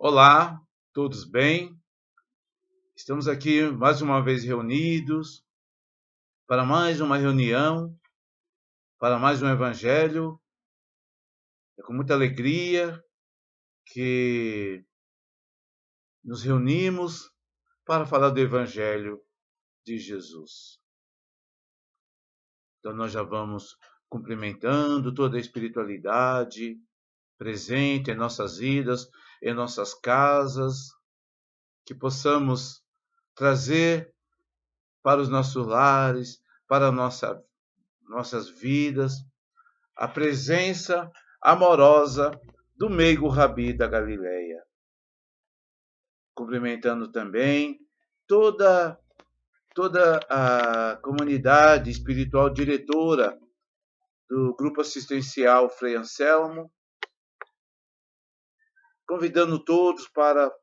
Olá, todos bem? Estamos aqui mais uma vez reunidos para mais uma reunião, para mais um evangelho. É com muita alegria que nos reunimos para falar do evangelho de Jesus. Então nós já vamos cumprimentando toda a espiritualidade presente em nossas vidas, em nossas casas, que possamos trazer para os nossos lares, para nossas vidas, a presença amorosa do meigo Rabi da Galileia. Cumprimentando também toda a comunidade espiritual diretora do Grupo Assistencial Frei Anselmo, convidando todos para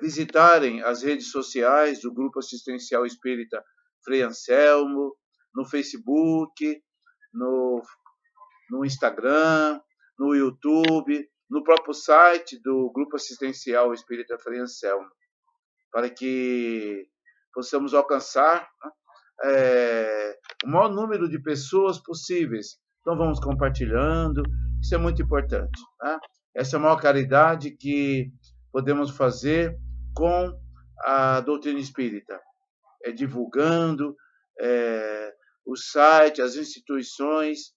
visitarem as redes sociais do Grupo Assistencial Espírita Frei Anselmo, no Facebook, no Instagram, no YouTube, no próprio site do Grupo Assistencial Espírita Frei Anselmo, para que possamos alcançar o maior número de pessoas possíveis. Então vamos compartilhando, isso é muito importante. Tá? Essa é a maior caridade que podemos fazer com a doutrina espírita, divulgando o site, as instituições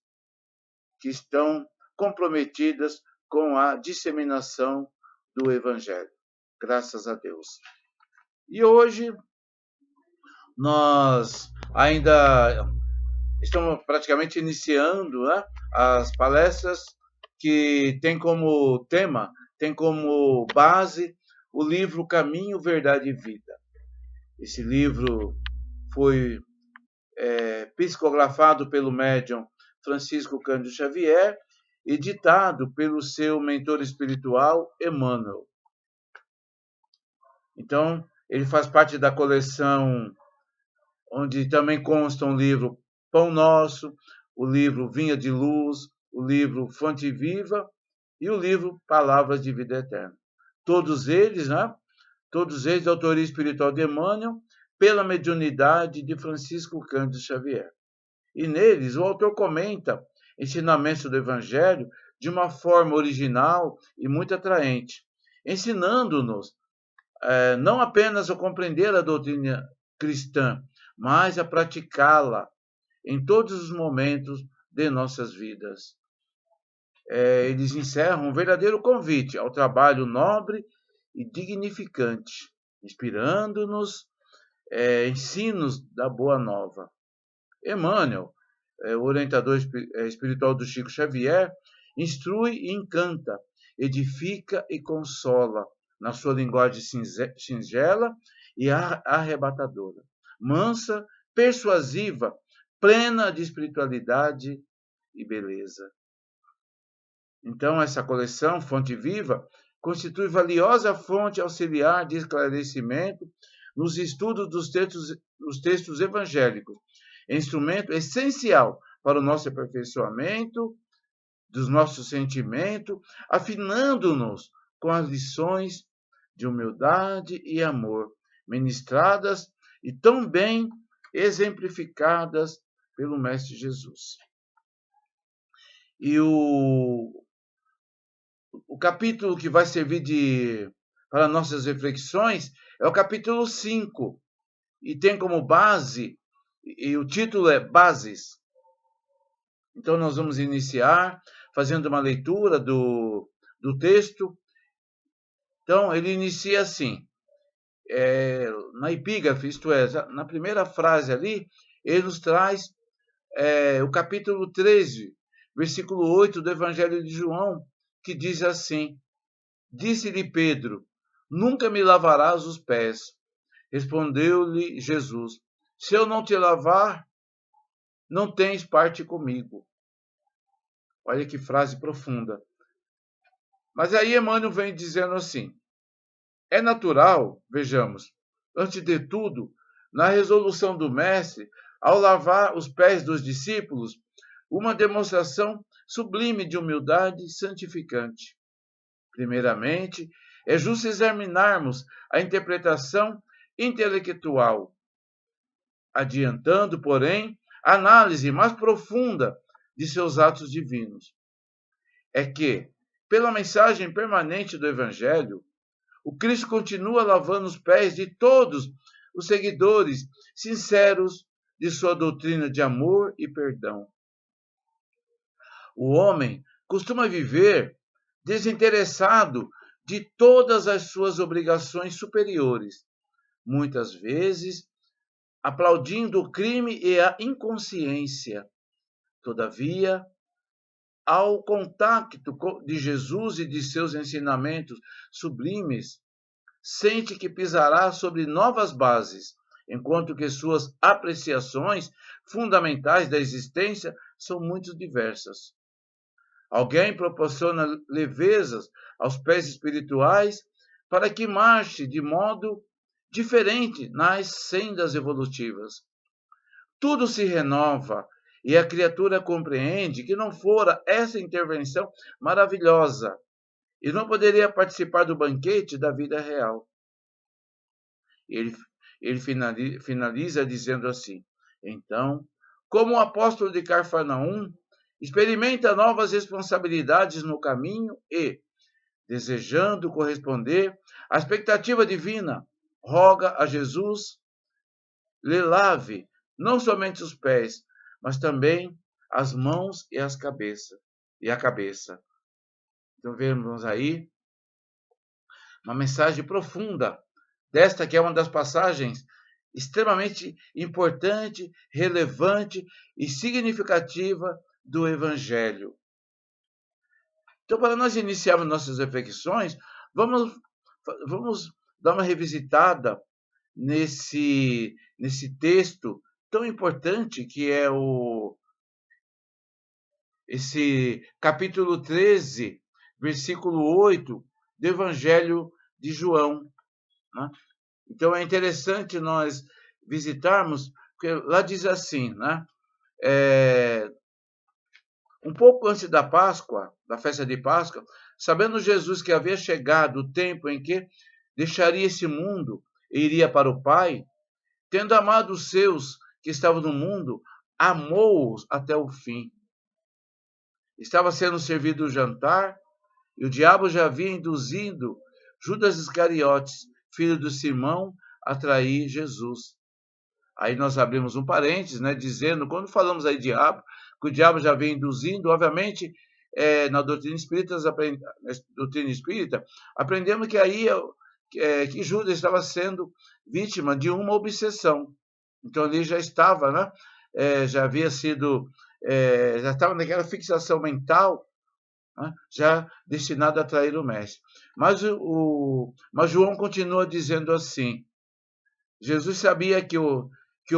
que estão comprometidas com a disseminação do Evangelho. Graças a Deus. E hoje nós ainda estamos praticamente iniciando, né, as palestras que tem como tema, tem como base o livro Caminho, Verdade e Vida. Esse livro foi psicografado pelo médium Francisco Cândido Xavier e ditado pelo seu mentor espiritual, Emmanuel. Então, ele faz parte da coleção onde também consta um livro Pão Nosso, o livro Vinha de Luz, o livro Fonte Viva e o livro Palavras de Vida Eterna. Todos eles, né? Todos eles de autoria espiritual de Emmanuel, pela mediunidade de Francisco Cândido Xavier. E neles o autor comenta ensinamentos do Evangelho de uma forma original e muito atraente, ensinando-nos não apenas a compreender a doutrina cristã, mas a praticá-la em todos os momentos de nossas vidas. Eles encerram um verdadeiro convite ao trabalho nobre e dignificante, inspirando-nos ensinos da Boa Nova. Emmanuel, o orientador espiritual do Chico Xavier, instrui e encanta, edifica e consola, na sua linguagem singela e arrebatadora, mansa, persuasiva, plena de espiritualidade e beleza. Então, essa coleção, Fonte Viva, constitui valiosa fonte auxiliar de esclarecimento nos estudos dos textos evangélicos, instrumento essencial para o nosso aperfeiçoamento, dos nossos sentimentos, afinando-nos com as lições de humildade e amor, ministradas e tão bem exemplificadas pelo Mestre Jesus. E o capítulo que vai servir para nossas reflexões é o capítulo 5, e tem como base, e o título é Bases. Então nós vamos iniciar fazendo uma leitura do texto. Então ele inicia assim, na epígrafe, isto é, na primeira frase ali, ele nos traz o capítulo 13, versículo 8 do Evangelho de João, que diz assim: Disse-lhe Pedro, nunca me lavarás os pés. Respondeu-lhe Jesus, se eu não te lavar, não tens parte comigo. Olha que frase profunda. Mas aí Emmanuel vem dizendo assim, é natural, vejamos, antes de tudo, na resolução do Mestre, ao lavar os pés dos discípulos, uma demonstração sublime de humildade santificante. Primeiramente, é justo examinarmos a interpretação intelectual, adiantando, porém, a análise mais profunda de seus atos divinos. É que, pela mensagem permanente do Evangelho, o Cristo continua lavando os pés de todos os seguidores sinceros de sua doutrina de amor e perdão. O homem costuma viver desinteressado de todas as suas obrigações superiores, muitas vezes aplaudindo o crime e a inconsciência. Todavia, ao contato de Jesus e de seus ensinamentos sublimes, sente que pisará sobre novas bases, enquanto que suas apreciações fundamentais da existência são muito diversas. Alguém proporciona levezas aos pés espirituais para que marche de modo diferente nas sendas evolutivas. Tudo se renova e a criatura compreende que não fora essa intervenção maravilhosa e não poderia participar do banquete da vida real. Ele finaliza dizendo assim: então, como o apóstolo de Cafarnaum, experimenta novas responsabilidades no caminho e, desejando corresponder à expectativa divina, roga a Jesus lhe lave não somente os pés, mas também as mãos e a cabeça. Então vemos aí uma mensagem profunda desta que é uma das passagens extremamente importante, relevante e significativa do Evangelho. Então, para nós iniciarmos nossas reflexões, vamos dar uma revisitada nesse texto tão importante que é esse capítulo 13, versículo 8 do Evangelho de João. Né? Então, é interessante nós visitarmos, porque lá diz assim, né? Um pouco antes da Páscoa, da festa de Páscoa, sabendo Jesus que havia chegado o tempo em que deixaria esse mundo e iria para o Pai, tendo amado os seus que estavam no mundo, amou-os até o fim. Estava sendo servido o jantar, e o diabo já havia induzido Judas Iscariotes, filho de Simão, a trair Jesus. Aí nós abrimos um parênteses, né, dizendo, quando falamos aí diabo, que o diabo já vem induzindo, obviamente, na doutrina espírita, aprendemos que aí que Judas estava sendo vítima de uma obsessão. Então ali já estava, né, já havia sido, já estava naquela fixação mental, né, já destinado a trair o mestre. Mas João continua dizendo assim: Jesus sabia que o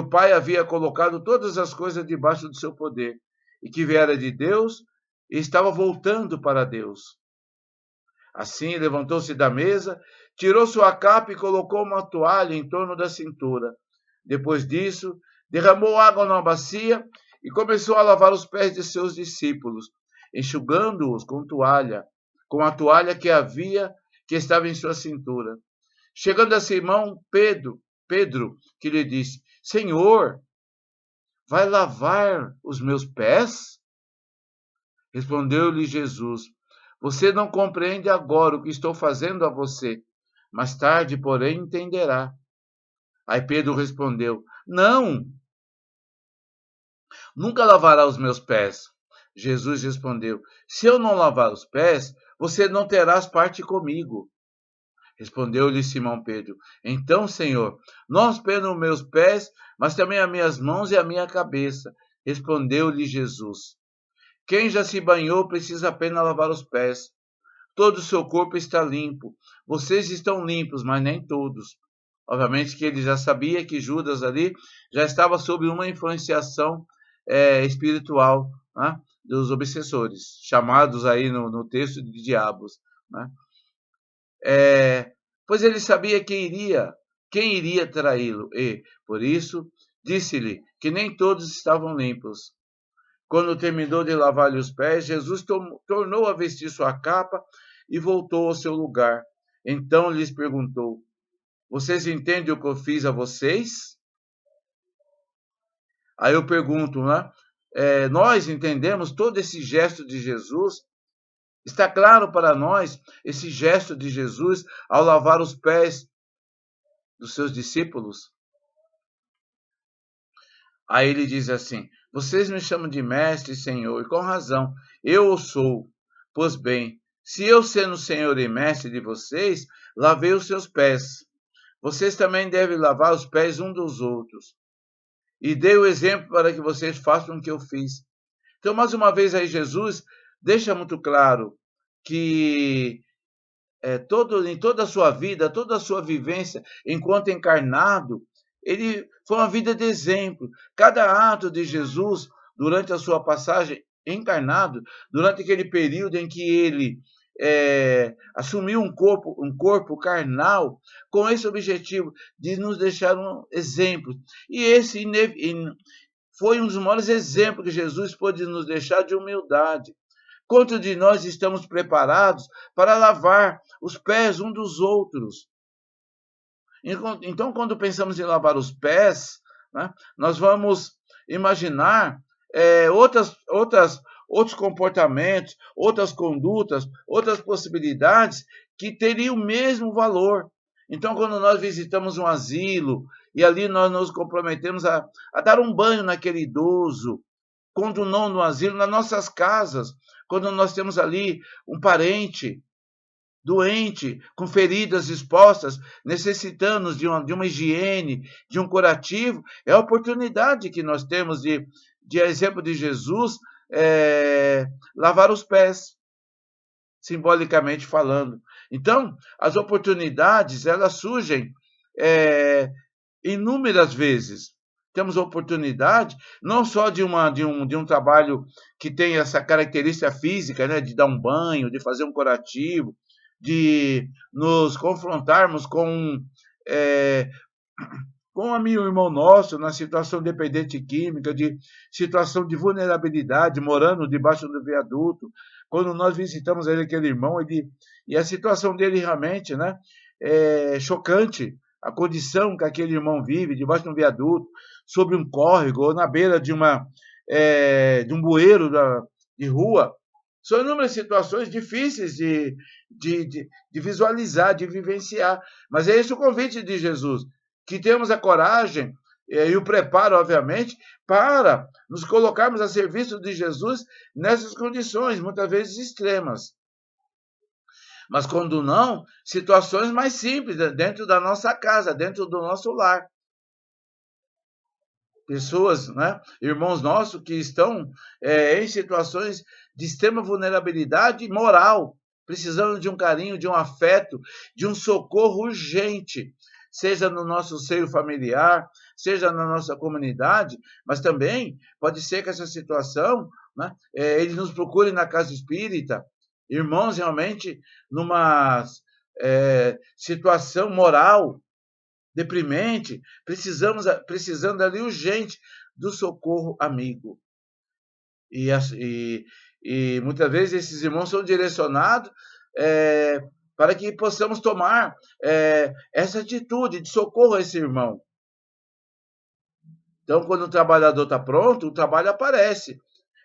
Pai havia colocado todas as coisas debaixo do seu poder, e que viera de Deus e estava voltando para Deus. Assim, levantou-se da mesa, tirou sua capa e colocou uma toalha em torno da cintura. Depois disso, derramou água numa bacia e começou a lavar os pés de seus discípulos, enxugando-os com a toalha que estava em sua cintura. Chegando a Simão Pedro, que lhe disse: Senhor, vai lavar os meus pés? Respondeu-lhe Jesus: você não compreende agora o que estou fazendo a você. Mais tarde, porém, entenderá. Aí Pedro respondeu: não, nunca lavará os meus pés. Jesus respondeu: se eu não lavar os pés, você não terás parte comigo. Respondeu-lhe Simão Pedro: então, Senhor, não apenas os meus pés, mas também as minhas mãos e a minha cabeça. Respondeu-lhe Jesus: quem já se banhou precisa apenas lavar os pés. Todo o seu corpo está limpo. Vocês estão limpos, mas nem todos. Obviamente que ele já sabia que Judas ali já estava sob uma influenciação espiritual, né, dos obsessores, chamados aí no texto de diabos. Né? Pois ele sabia quem iria traí-lo, e, por isso, disse-lhe que nem todos estavam limpos. Quando terminou de lavar-lhe os pés, Jesus tornou a vestir sua capa e voltou ao seu lugar. Então lhes perguntou: vocês entendem o que eu fiz a vocês? Aí eu pergunto, né? Nós entendemos todo esse gesto de Jesus? Está claro para nós esse gesto de Jesus ao lavar os pés dos seus discípulos? Aí ele diz assim: vocês me chamam de mestre e senhor, e com razão, eu o sou. Pois bem, se eu, sendo senhor e mestre de vocês, lavei os seus pés, vocês também devem lavar os pés uns dos outros. E dei o exemplo para que vocês façam o que eu fiz. Então, mais uma vez aí, Jesus deixa muito claro que em toda a sua vida, toda a sua vivência, enquanto encarnado, ele foi uma vida de exemplo. Cada ato de Jesus, durante a sua passagem encarnado, durante aquele período em que ele assumiu um corpo carnal, com esse objetivo de nos deixar um exemplo. E esse foi um dos maiores exemplos que Jesus pôde nos deixar de humildade. Quantos de nós estamos preparados para lavar os pés uns dos outros? Então, quando pensamos em lavar os pés, né, nós vamos imaginar outros comportamentos, outras condutas, outras possibilidades que teriam o mesmo valor. Então, quando nós visitamos um asilo e ali nós nos comprometemos a dar um banho naquele idoso, quando não no asilo, nas nossas casas, quando nós temos ali um parente doente, com feridas expostas, necessitando de uma higiene, de um curativo, é a oportunidade que nós temos de exemplo de Jesus, lavar os pés, simbolicamente falando. Então, as oportunidades, elas surgem inúmeras vezes. Temos a oportunidade não só de um trabalho que tem essa característica física, né, de dar um banho, de fazer um curativo, de nos confrontarmos com um amigo, irmão nosso, na situação de dependente química, de situação de vulnerabilidade, morando debaixo do viaduto. Quando nós visitamos aquele irmão, e a situação dele realmente, né, é chocante. A condição que aquele irmão vive, debaixo de um viaduto, sobre um córrego, ou na beira de um bueiro de rua. São inúmeras situações difíceis de visualizar, de vivenciar. Mas é esse o convite de Jesus, que temos a coragem e o preparo, obviamente, para nos colocarmos a serviço de Jesus nessas condições, muitas vezes extremas. Mas quando não, situações mais simples, dentro da nossa casa, dentro do nosso lar. Pessoas, né, irmãos nossos, que estão em situações de extrema vulnerabilidade moral, precisando de um carinho, de um afeto, de um socorro urgente, seja no nosso seio familiar, seja na nossa comunidade, mas também pode ser que essa situação, né, eles nos procurem na casa espírita, irmãos realmente numa situação moral deprimente, precisando ali urgente do socorro amigo. E muitas vezes esses irmãos são direcionados para que possamos tomar essa atitude de socorro a esse irmão. Então, quando o trabalhador está pronto, o trabalho aparece.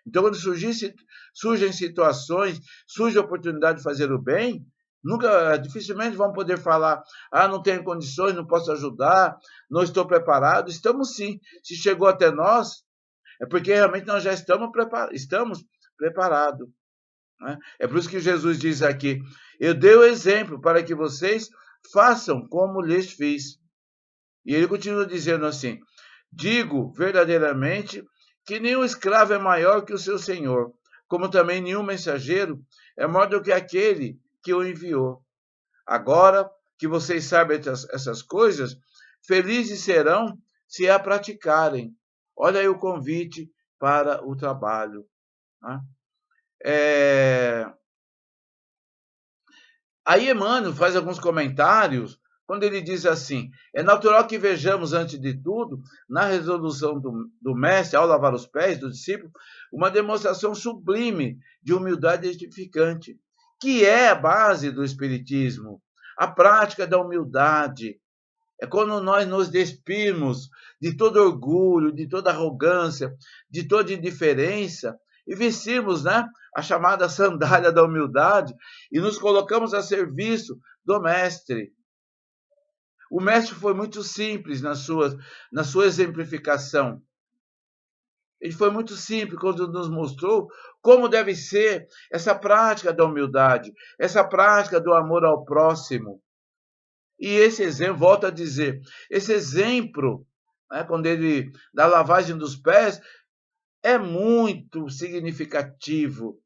Então, quando surgem situações, surge a oportunidade de fazer o bem, dificilmente vão poder falar: não tenho condições, não posso ajudar, não estou preparado. Estamos sim. Se chegou até nós, é porque realmente nós já estamos preparados. Né? É por isso que Jesus diz aqui: eu dei o exemplo para que vocês façam como lhes fiz. E ele continua dizendo assim: digo verdadeiramente que nenhum escravo é maior que o seu senhor, como também nenhum mensageiro é maior do que aquele que o enviou. Agora que vocês sabem essas coisas, felizes serão se a praticarem. Olha aí o convite para o trabalho. Né? Aí Emmanuel faz alguns comentários quando ele diz assim: é natural que vejamos, antes de tudo, na resolução do mestre, ao lavar os pés do discípulo, uma demonstração sublime de humildade edificante, que é a base do Espiritismo, a prática da humildade. É quando nós nos despimos de todo orgulho, de toda arrogância, de toda indiferença e vestirmos, né, a chamada sandália da humildade e nos colocamos a serviço do Mestre. O Mestre foi muito simples na sua exemplificação. Ele foi muito simples quando nos mostrou como deve ser essa prática da humildade, essa prática do amor ao próximo. E esse exemplo, volto a dizer, esse exemplo, né, quando ele, da lavagem dos pés, é muito significativo.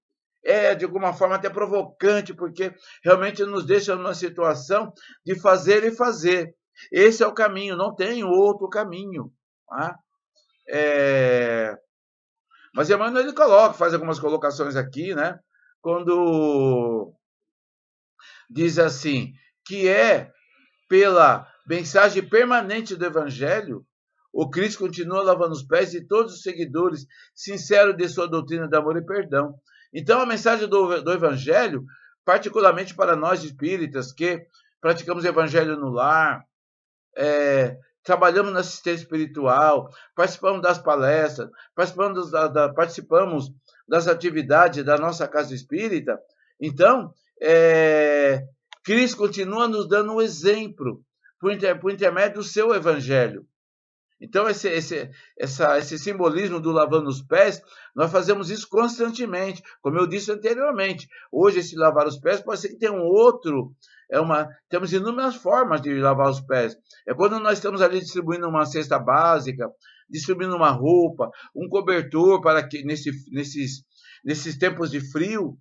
É, de alguma forma, até provocante, porque realmente nos deixa numa situação de fazer e fazer. Esse é o caminho, não tem outro caminho. Tá? Mas Emmanuel ele faz algumas colocações aqui, né? Quando diz assim, que é pela mensagem permanente do Evangelho, o Cristo continua lavando os pés de todos os seguidores sinceros de sua doutrina de amor e perdão. Então, a mensagem do Evangelho, particularmente para nós espíritas, que praticamos o Evangelho no lar, trabalhamos na assistência espiritual, participamos das palestras, participamos das atividades da nossa casa espírita. Então, Cristo continua nos dando um exemplo por intermédio do seu evangelho. Então, esse simbolismo do lavando os pés, nós fazemos isso constantemente, como eu disse anteriormente. Hoje, esse lavar os pés pode ser que tenha um outro. Temos inúmeras formas de lavar os pés. É quando nós estamos ali distribuindo uma cesta básica, distribuindo uma roupa, um cobertor para que nesses tempos de frio,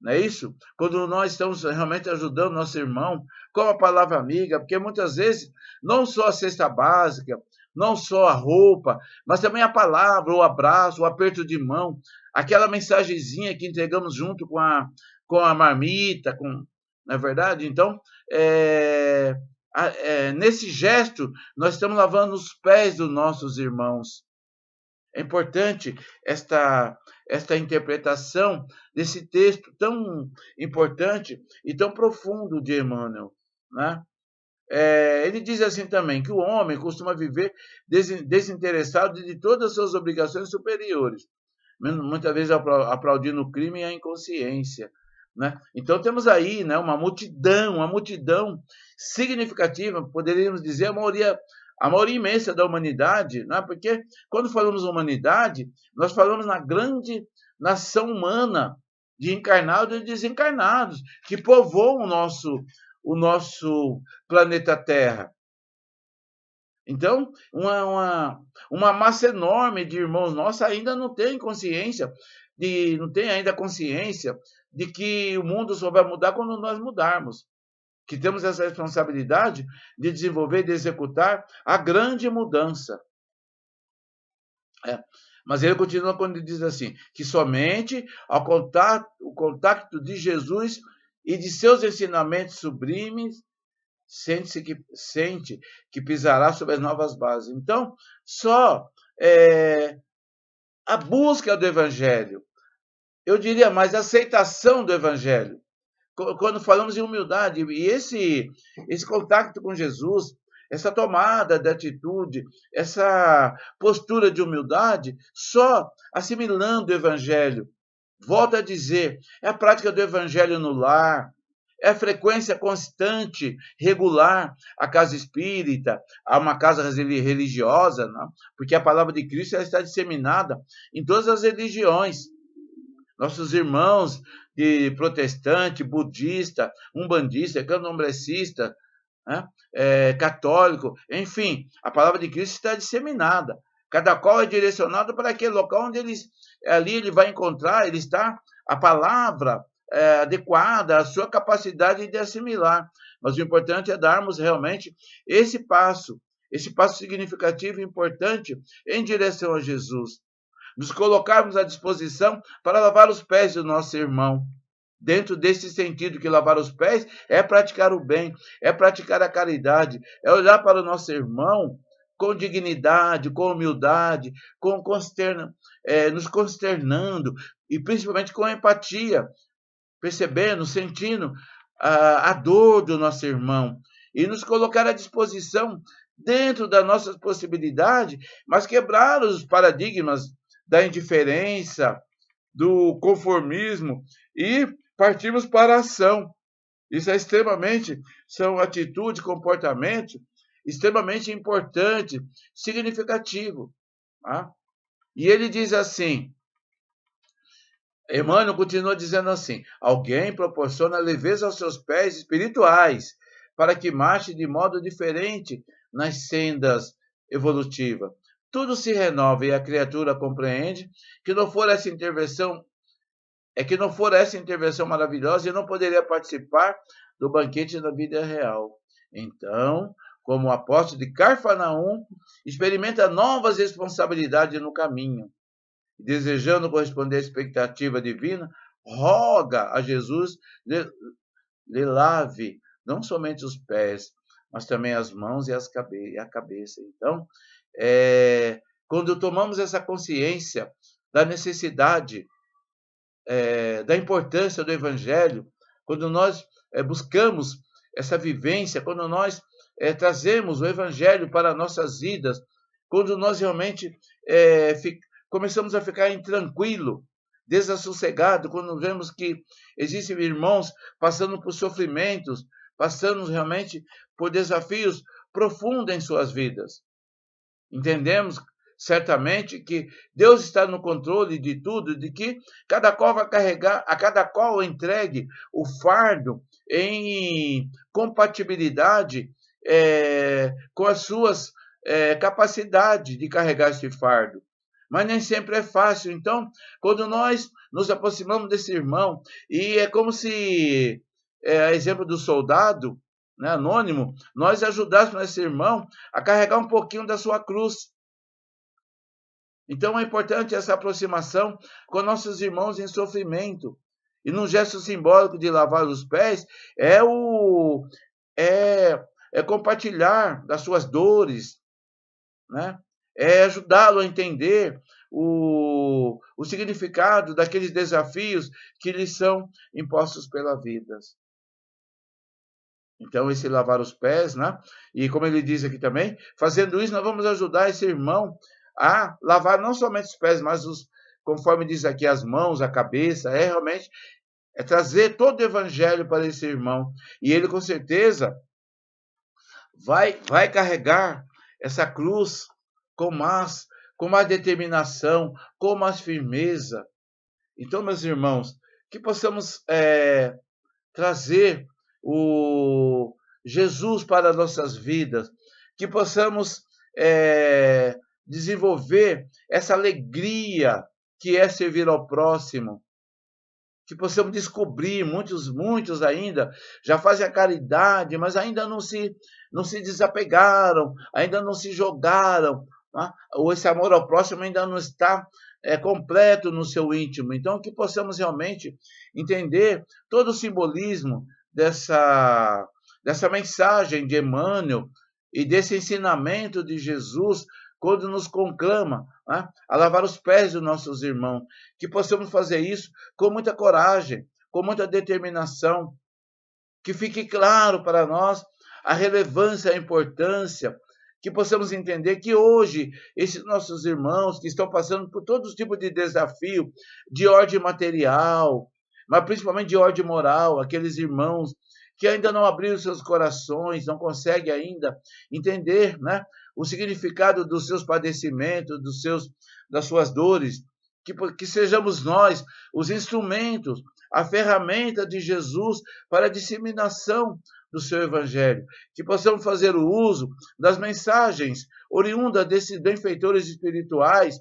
não é isso? Quando nós estamos realmente ajudando nosso irmão com a palavra amiga, porque muitas vezes não só a cesta básica, não só a roupa, mas também a palavra, o abraço, o aperto de mão, aquela mensagenzinha que entregamos junto com a marmita, não é verdade? Então, nesse gesto, nós estamos lavando os pés dos nossos irmãos. É importante esta interpretação desse texto tão importante e tão profundo de Emmanuel, né? Ele diz assim também, que o homem costuma viver desinteressado de todas as suas obrigações superiores, muitas vezes aplaudindo o crime e a inconsciência. Né? Então temos aí, né, uma multidão significativa, poderíamos dizer a maioria imensa da humanidade, né? Porque quando falamos humanidade, nós falamos na grande nação humana, de encarnados e desencarnados, que povoam o nosso planeta Terra. Então, uma massa enorme de irmãos nossos ainda não tem consciência, não tem ainda consciência de que o mundo só vai mudar quando nós mudarmos. Que temos essa responsabilidade de desenvolver e de executar a grande mudança. Mas ele continua quando ele diz assim, que somente o contato de Jesus e de seus ensinamentos sublimes sente que pisará sobre as novas bases. Então, só a busca do Evangelho, eu diria mais a aceitação do Evangelho, quando falamos em humildade, e esse contato com Jesus, essa tomada de atitude, essa postura de humildade, só assimilando o Evangelho. Volto a dizer, é a prática do Evangelho no lar, é a frequência constante, regular, à casa espírita, a uma casa religiosa, não? Porque a palavra de Cristo ela está disseminada em todas as religiões. Nossos irmãos de protestante, budista, umbandista, candomblessista, né? Católico, enfim, a palavra de Cristo está disseminada. Cada qual é direcionado para aquele local onde ele vai encontrar, ele está, a palavra adequada à sua capacidade de assimilar. Mas o importante é darmos realmente esse passo significativo e importante em direção a Jesus. Nos colocarmos à disposição para lavar os pés do nosso irmão. Dentro desse sentido que lavar os pés é praticar o bem, é praticar a caridade, é olhar para o nosso irmão com dignidade, com humildade, nos consternando e principalmente com empatia percebendo, sentindo a dor do nosso irmão e nos colocar à disposição dentro das nossas possibilidades, mas quebrar os paradigmas da indiferença, do conformismo e partirmos para a ação. Isso é são atitudes, comportamentos extremamente importante, significativo. Tá? E ele diz assim, Emmanuel continua dizendo assim, alguém proporciona leveza aos seus pés espirituais para que marche de modo diferente nas sendas evolutivas. Tudo se renova e a criatura compreende que não for essa intervenção maravilhosa, eu não poderia participar do banquete da vida real. Então, como o apóstolo de Carfanaum, experimenta novas responsabilidades no caminho. Desejando corresponder à expectativa divina, roga a Jesus lhe lave não somente os pés, mas também as mãos e a cabeça. Então, quando tomamos essa consciência da necessidade, da importância do Evangelho, quando nós buscamos essa vivência, quando nós trazemos o Evangelho para nossas vidas, quando nós realmente começamos a ficar intranquilo, desassossegado, quando vemos que existem irmãos passando por sofrimentos, passando realmente por desafios profundos em suas vidas. Entendemos certamente que Deus está no controle de tudo, de que cada qual vai carregar, a cada qual entregue o fardo em compatibilidade com as suas capacidades de carregar esse fardo. Mas nem sempre é fácil. Então, quando nós nos aproximamos desse irmão, e é como se, a exemplo do soldado, né, anônimo, nós ajudássemos esse irmão a carregar um pouquinho da sua cruz. Então é importante essa aproximação com nossos irmãos em sofrimento. E num gesto simbólico de lavar os pés, é compartilhar das suas dores, né? É ajudá-lo a entender o significado daqueles desafios que lhes são impostos pela vida. Então, esse lavar os pés, né? E como ele diz aqui também, fazendo isso, nós vamos ajudar esse irmão a lavar não somente os pés, mas conforme diz aqui, as mãos, a cabeça, realmente trazer todo o evangelho para esse irmão. E ele, com certeza, vai carregar essa cruz com mais determinação, com mais firmeza. Então, meus irmãos, que possamos trazer o Jesus para nossas vidas, que possamos desenvolver essa alegria que é servir ao próximo, que possamos descobrir, muitos ainda já fazem a caridade, mas ainda não se desapegaram, ainda não se jogaram, né? Ou esse amor ao próximo ainda não está completo no seu íntimo. Então, que possamos realmente entender todo o simbolismo dessa mensagem de Emmanuel e desse ensinamento de Jesus, quando nos conclama, né, a lavar os pés dos nossos irmãos, que possamos fazer isso com muita coragem, com muita determinação, que fique claro para nós a relevância, a importância, que possamos entender que hoje esses nossos irmãos que estão passando por todos os tipos de desafio, de ordem material, mas principalmente de ordem moral, aqueles irmãos que ainda não abriram seus corações, não conseguem ainda entender, né, o significado dos seus padecimentos, das suas dores, que sejamos nós os instrumentos, a ferramenta de Jesus para a disseminação do seu evangelho, que possamos fazer o uso das mensagens oriundas desses benfeitores espirituais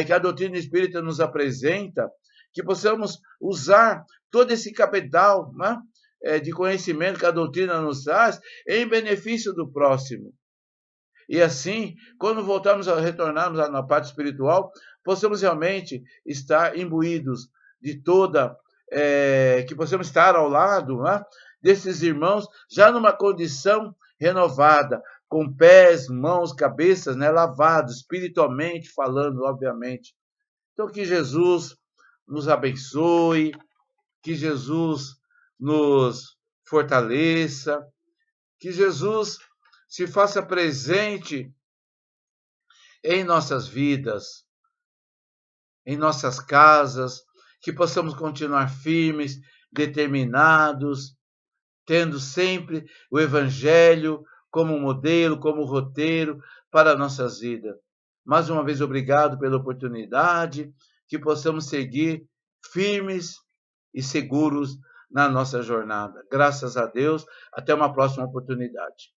que a doutrina espírita nos apresenta, que possamos usar todo esse capital, né, de conhecimento que a doutrina nos traz em benefício do próximo. E assim, quando retornarmos na parte espiritual, possamos realmente estar imbuídos de que possamos estar ao lado, né, desses irmãos, já numa condição renovada, com pés, mãos, cabeças, né, lavados, espiritualmente falando, obviamente. Então, que Jesus nos abençoe, que Jesus nos fortaleça, que Jesus se faça presente em nossas vidas, em nossas casas, que possamos continuar firmes, determinados, tendo sempre o Evangelho como modelo, como roteiro para nossas vidas. Mais uma vez, obrigado pela oportunidade, que possamos seguir firmes e seguros na nossa jornada. Graças a Deus, até uma próxima oportunidade.